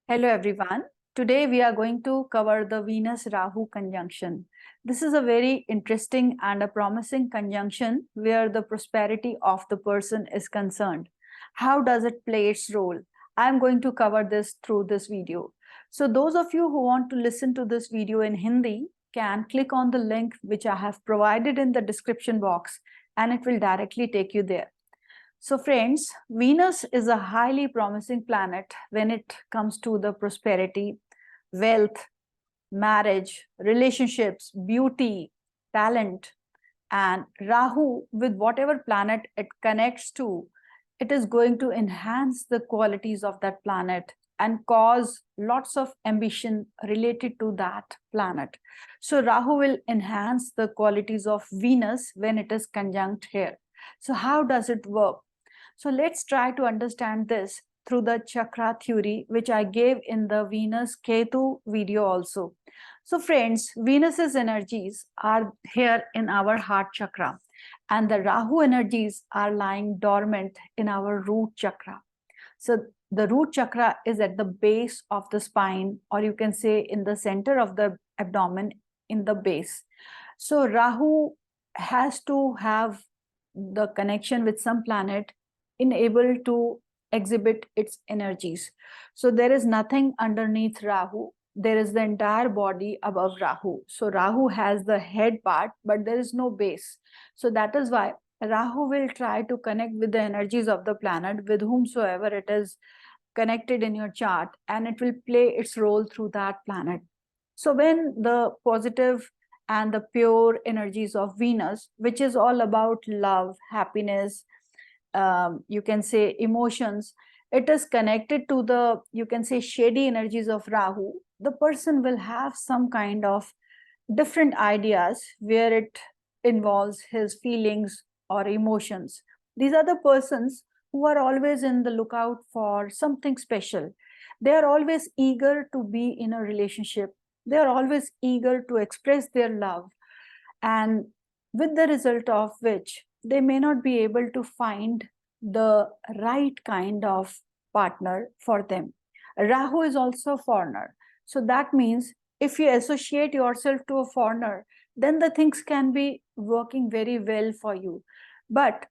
Hello everyone. Today we are going to cover the Venus Rahu conjunction. This is a very interesting and a promising conjunction where the prosperity of the person is concerned. How does it play its role? I am going to cover this through this video. So those of you who want to listen to this video in Hindi can click on the link which I have provided in the description box and it will directly take you there. So friends, Venus is a highly promising planet when it comes to the prosperity, wealth, marriage, relationships, beauty, talent, and Rahu, with whatever planet it connects to, it is going to enhance the qualities of that planet and cause lots of ambition related to that planet. So Rahu will enhance the qualities of Venus when it is conjunct here. So how does it work? So let's try to understand this through the chakra theory, which I gave in the Venus Ketu video also. So friends, Venus's energies are here in our heart chakra and the Rahu energies are lying dormant in our root chakra. So the root chakra is at the base of the spine, or you can say in the center of the abdomen in the base. So Rahu has to have the connection with some planet able to exhibit its energies. So there is nothing underneath Rahu. There is the entire body above Rahu. So Rahu has the head part, but there is no base. So that is why Rahu will try to connect with the energies of the planet with whomsoever it is connected in your chart, and it will play its role through that planet. So when the positive and the pure energies of Venus, which is all about love, happiness, you can say emotions, it is connected to the, you can say, shady energies of Rahu, the person will have some kind of different ideas where it involves his feelings or emotions. These are the persons who are always in the lookout for something special. They are always eager to be in a relationship. They are always eager to express their love, and with the result of which they may not be able to find the right kind of partner for them. Rahu is also a foreigner. So that means if you associate yourself to a foreigner, then the things can be working very well for you. But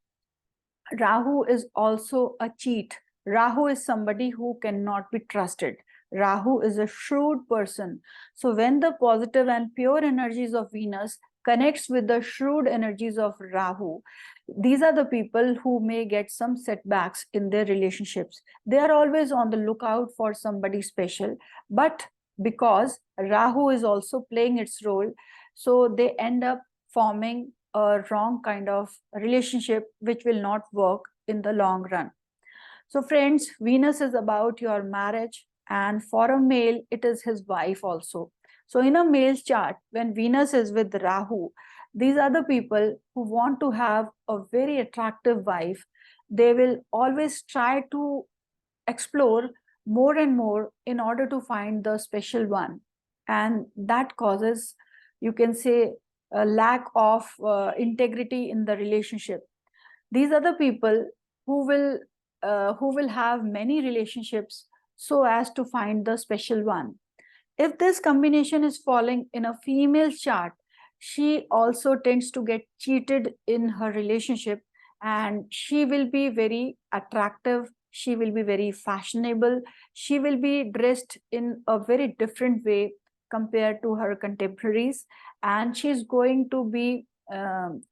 Rahu is also a cheat. Rahu is somebody who cannot be trusted. Rahu is a shrewd person. So when the positive and pure energies of Venus connects with the shrewd energies of Rahu, these are the people who may get some setbacks in their relationships. They are always on the lookout for somebody special, but because Rahu is also playing its role, so they end up forming a wrong kind of relationship which will not work in the long run. So friends, Venus is about your marriage, and for a male it is his wife also. So in a male's chart, when Venus is with Rahu, these are the people who want to have a very attractive wife. They will always try to explore more and more in order to find the special one, and that causes, you can say, a lack of integrity in the relationship. These are the people who will have many relationships so as to find the special one. If this combination is falling in a female chart, she also tends to get cheated in her relationship, and she will be very attractive, she will be very fashionable, she will be dressed in a very different way compared to her contemporaries, and she's going to be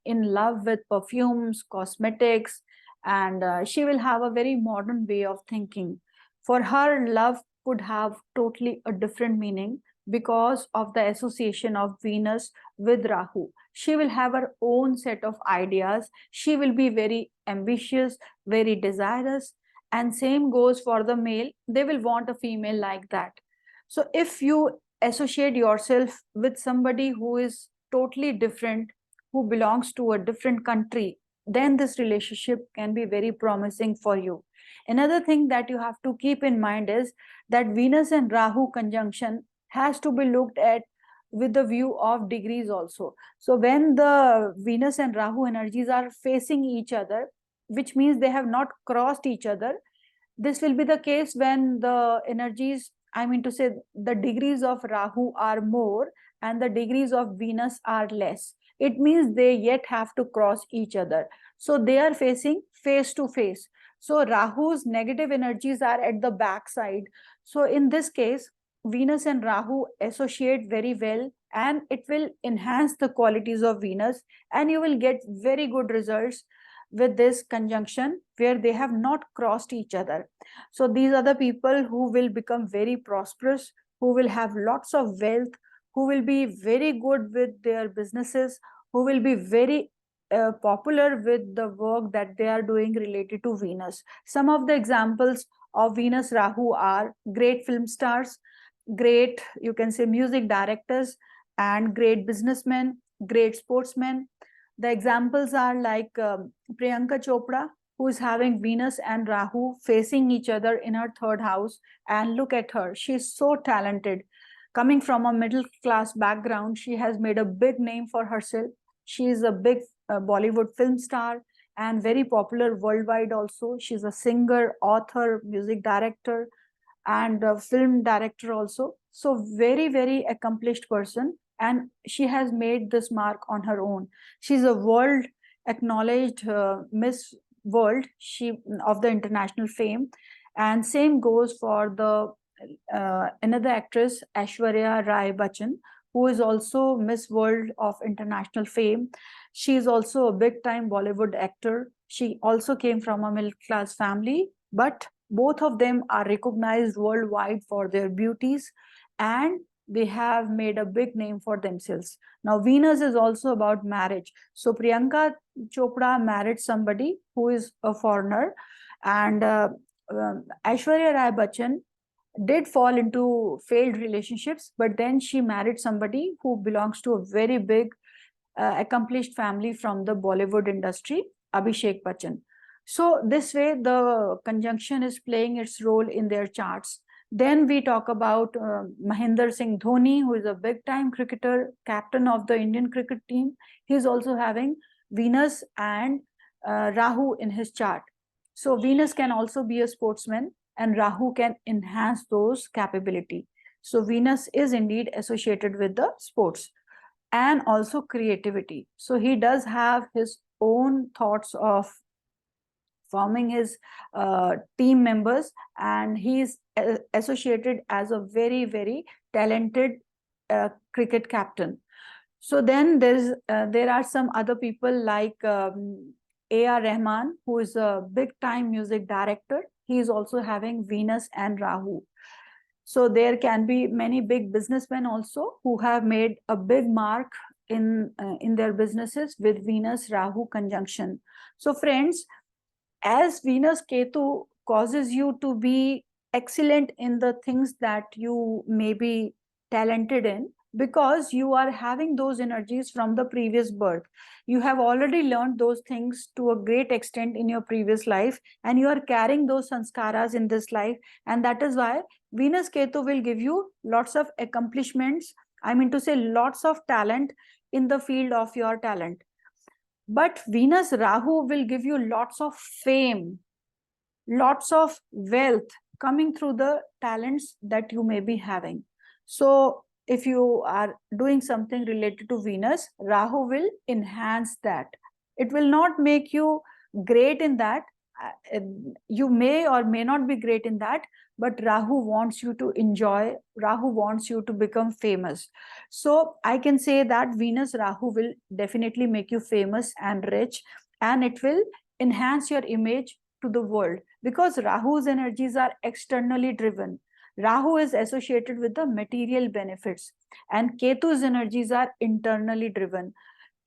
in love with perfumes, cosmetics, and she will have a very modern way of thinking. For her, love would have totally a different meaning because of the association of Venus with Rahu. She will have her own set of ideas. She will be very ambitious, very desirous, and same goes for the male. They will want a female like that. So if you associate yourself with somebody who is totally different, who belongs to a different country, then this relationship can be very promising for you. Another thing that you have to keep in mind is that Venus and Rahu conjunction has to be looked at with the view of degrees also. So when the Venus and Rahu energies are facing each other, which means they have not crossed each other, this will be the case when the energies I mean to say, the degrees of Rahu are more and the degrees of Venus are less. It means they yet have to cross each other. So they are facing face to face. So Rahu's negative energies are at the back side. So in this case, Venus and Rahu associate very well, and it will enhance the qualities of Venus, and you will get very good results with this conjunction where they have not crossed each other. So these are the people who will become very prosperous, who will have lots of wealth, who will be very good with their businesses, who will be very popular with the work that they are doing related to Venus. Some of the examples of Venus Rahu are great film stars, great, you can say, music directors, and great businessmen, great sportsmen. The examples are like Priyanka Chopra, who is having Venus and Rahu facing each other in her third house. And look at her, she's so talented. Coming from a middle class background, she has made a big name for herself. She is a big Bollywood film star and very popular worldwide also. She's a singer, author, music director, and a film director also. So very, very accomplished person. And she has made this mark on her own. She's a world acknowledged Miss World, she of the international fame. And same goes for the another actress, Aishwarya Rai Bachchan, who is also Miss World of international fame. She is also a big time Bollywood actor. She also came from a middle class family, but both of them are recognized worldwide for their beauties, and they have made a big name for themselves. Now, Venus is also about marriage. So Priyanka Chopra married somebody who is a foreigner, and Aishwarya Rai Bachchan did fall into failed relationships, but then she married somebody who belongs to a very big, accomplished family from the Bollywood industry, Abhishek Bachchan. So this way, the conjunction is playing its role in their charts. Then we talk about Mahendra Singh Dhoni, who is a big-time cricketer, captain of the Indian cricket team. He's also having Venus and Rahu in his chart. So Venus can also be a sportsman, and Rahu can enhance those capability. So Venus is indeed associated with the sports and also creativity. So he does have his own thoughts of forming his team members, and he is associated as a very, very talented cricket captain. So then there are some other people like A.R. Rahman, who is a big time music director. He is also having Venus and Rahu. So there can be many big businessmen also who have made a big mark in their businesses with Venus Rahu conjunction. So friends, as Venus Ketu causes you to be excellent in the things that you may be talented in, because you are having those energies from the previous birth. You have already learned those things to a great extent in your previous life, and you are carrying those sanskaras in this life. And that is why Venus Ketu will give you lots of accomplishments. I mean to say, lots of talent in the field of your talent. But Venus Rahu will give you lots of fame, lots of wealth coming through the talents that you may be having. So if you are doing something related to Venus, Rahu will enhance that. It will not make you great in that. You may or may not be great in that, but Rahu wants you to enjoy. Rahu wants you to become famous. So I can say that Venus Rahu will definitely make you famous and rich, and it will enhance your image to the world, because Rahu's energies are externally driven. Rahu is associated with the material benefits, and Ketu's energies are internally driven.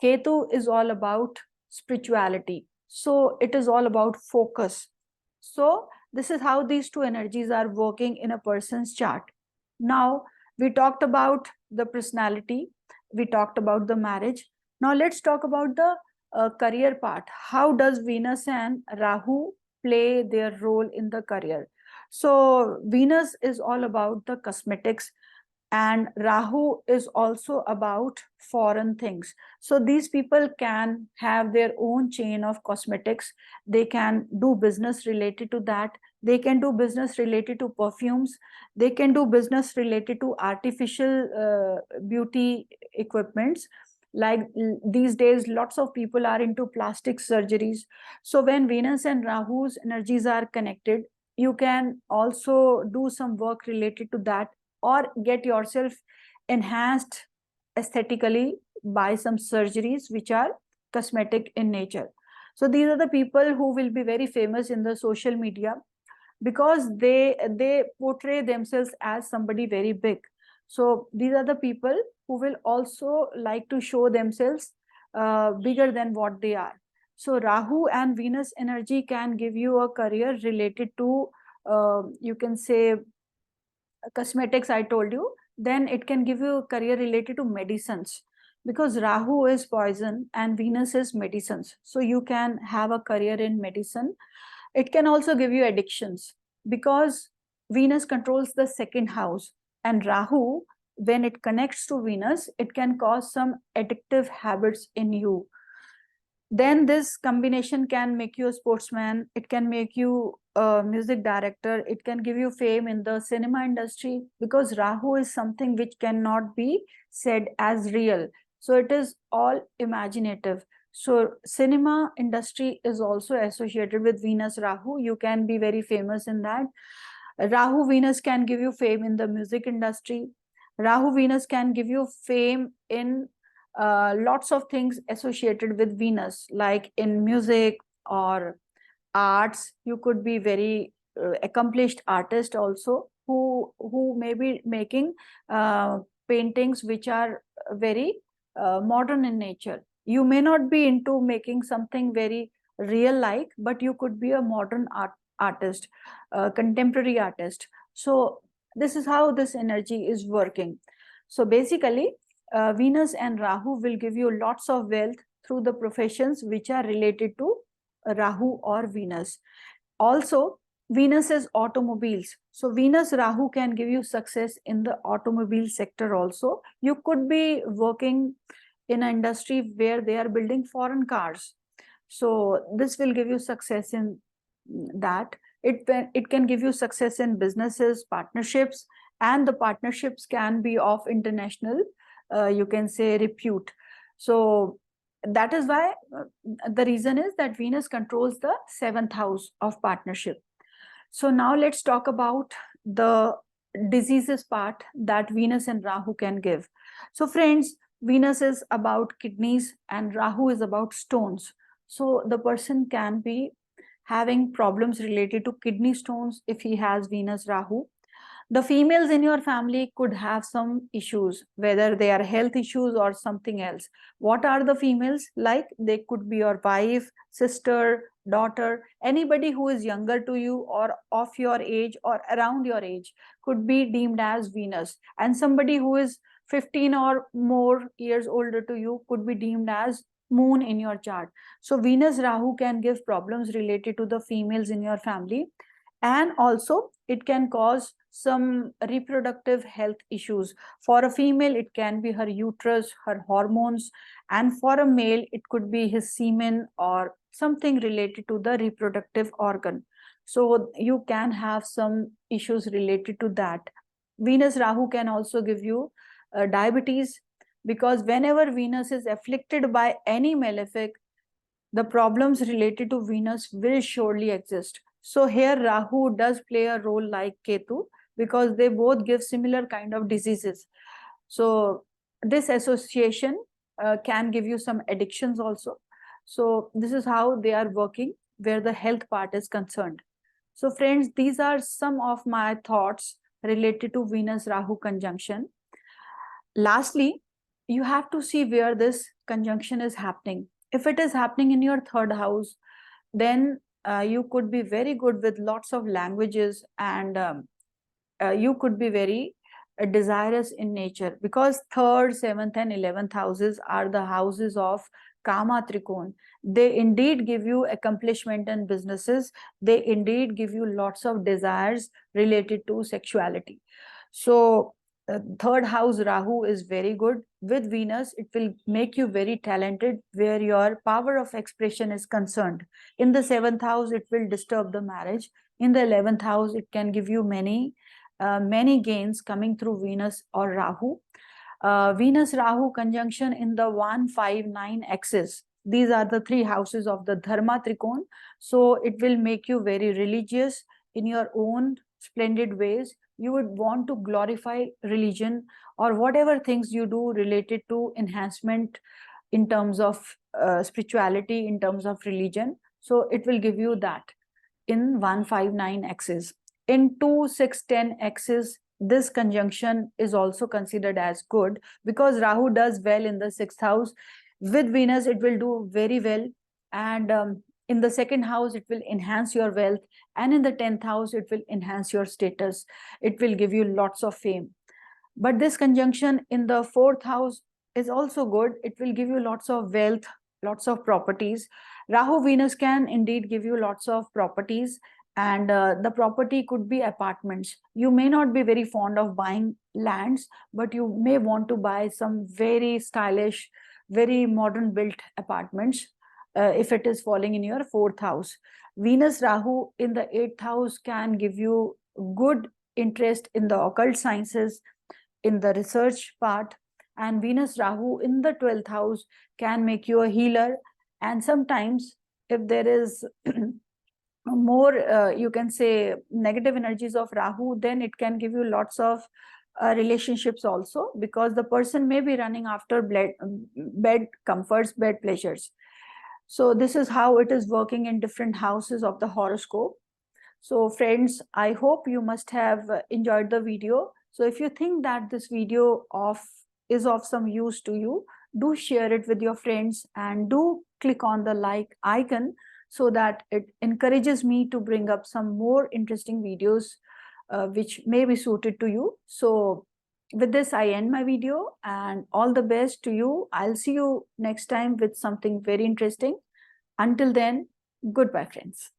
Ketu is all about spirituality. So it is all about focus. So this is how these two energies are working in a person's chart. Now, we talked about the personality, we talked about the marriage. Now let's talk about the career part. How does Venus and Rahu play their role in the career? So Venus is all about the cosmetics, and Rahu is also about foreign things. So these people can have their own chain of cosmetics. They can do business related to that. They can do business related to perfumes. They can do business related to artificial beauty equipments. Like these days, lots of people are into plastic surgeries. So when Venus and Rahu's energies are connected, you can also do some work related to that, or get yourself enhanced aesthetically by some surgeries which are cosmetic in nature. So these are the people who will be very famous in the social media, because they portray themselves as somebody very big. So these are the people who will also like to show themselves bigger than what they are. So Rahu and Venus energy can give you a career related to, you can say, cosmetics, I told you. Then it can give you a career related to medicines, because Rahu is poison and Venus is medicines. So you can have a career in medicine. It can also give you addictions, because Venus controls the second house, and Rahu, when it connects to Venus, it can cause some addictive habits in you. Then this combination can make you a sportsman. It can make you a music director. It can give you fame in the cinema industry, because Rahu is something which cannot be said as real. So it is all imaginative. So cinema industry is also associated with Venus Rahu. You can be very famous in that. Rahu Venus can give you fame in the music industry. Rahu Venus can give you fame in lots of things associated with Venus, like in music or arts. You could be very accomplished artist also, who may be making paintings which are very modern in nature. You may not be into making something very real like, but you could be a modern artist, contemporary artist. So this is how this energy is working. So basically, Venus and Rahu will give you lots of wealth through the professions which are related to Rahu or Venus. Also, Venus is automobiles. So Venus Rahu can give you success in the automobile sector also. You could be working in an industry where they are building foreign cars. So this will give you success in that. It can give you success in businesses, partnerships, and the partnerships can be of international, you can say, repute. So that is why the reason is that Venus controls the seventh house of partnership. So now let's talk about the diseases part that Venus and Rahu can give. So friends, Venus is about kidneys and Rahu is about stones. So the person can be having problems related to kidney stones if he has Venus Rahu. The females in your family could have some issues, whether they are health issues or something else. What are the females like? They could be your wife, sister, daughter, anybody who is younger to you or of your age or around your age could be deemed as Venus. And somebody who is 15 or more years older to you could be deemed as Moon in your chart. So Venus Rahu can give problems related to the females in your family. And also it can cause some reproductive health issues. For a female, it can be her uterus, her hormones, and for a male, it could be his semen or something related to the reproductive organ. So you can have some issues related to that. Venus Rahu can also give you diabetes, because whenever Venus is afflicted by any malefic, the problems related to Venus will surely exist. So here Rahu does play a role like Ketu, because they both give similar kind of diseases. So this association can give you some addictions also. So this is how they are working where the health part is concerned. So friends, these are some of my thoughts related to Venus Rahu conjunction. Lastly, you have to see where this conjunction is happening. If it is happening in your third house, then you could be very good with lots of languages, and you could be very desirous in nature, because third, seventh, and 11th houses are the houses of Kama Trikon. They indeed give you accomplishment and businesses. They indeed give you lots of desires related to sexuality. So third house Rahu is very good with Venus. It will make you very talented where your power of expression is concerned. In the seventh house, it will disturb the marriage. In the 11th house, it can give you many gains coming through Venus or Rahu. Venus Rahu conjunction in the 159 axis. These are the three houses of the Dharma Trikon. So it will make you very religious in your own splendid ways. You would want to glorify religion or whatever things you do related to enhancement in terms of spirituality, in terms of religion. So it will give you that in 159 axis. In 2, 6, 10 axis, this conjunction is also considered as good because Rahu does well in the 6th house. With Venus, it will do very well. And in the 2nd house, it will enhance your wealth. And in the 10th house, it will enhance your status. It will give you lots of fame. But this conjunction in the 4th house is also good. It will give you lots of wealth, lots of properties. Rahu Venus can indeed give you lots of properties, and the property could be apartments. You may not be very fond of buying lands, but you may want to buy some very stylish, very modern built apartments if it is falling in your 4th house. Venus Rahu in the 8th house can give you good interest in the occult sciences, in the research part, and Venus Rahu in the 12th house can make you a healer. And sometimes if there is more you can say negative energies of Rahu, then it can give you lots of relationships also, because the person may be running after bed comforts, bed pleasures. So this is how it is working in different houses of the horoscope. So friends, I hope you must have enjoyed the video. So if you think that this video is of some use to you, do share it with your friends and do click on the like icon so that it encourages me to bring up some more interesting videos which may be suited to you. So with this, I end my video, and all the best to you. I'll see you next time with something very interesting. Until then, goodbye, friends.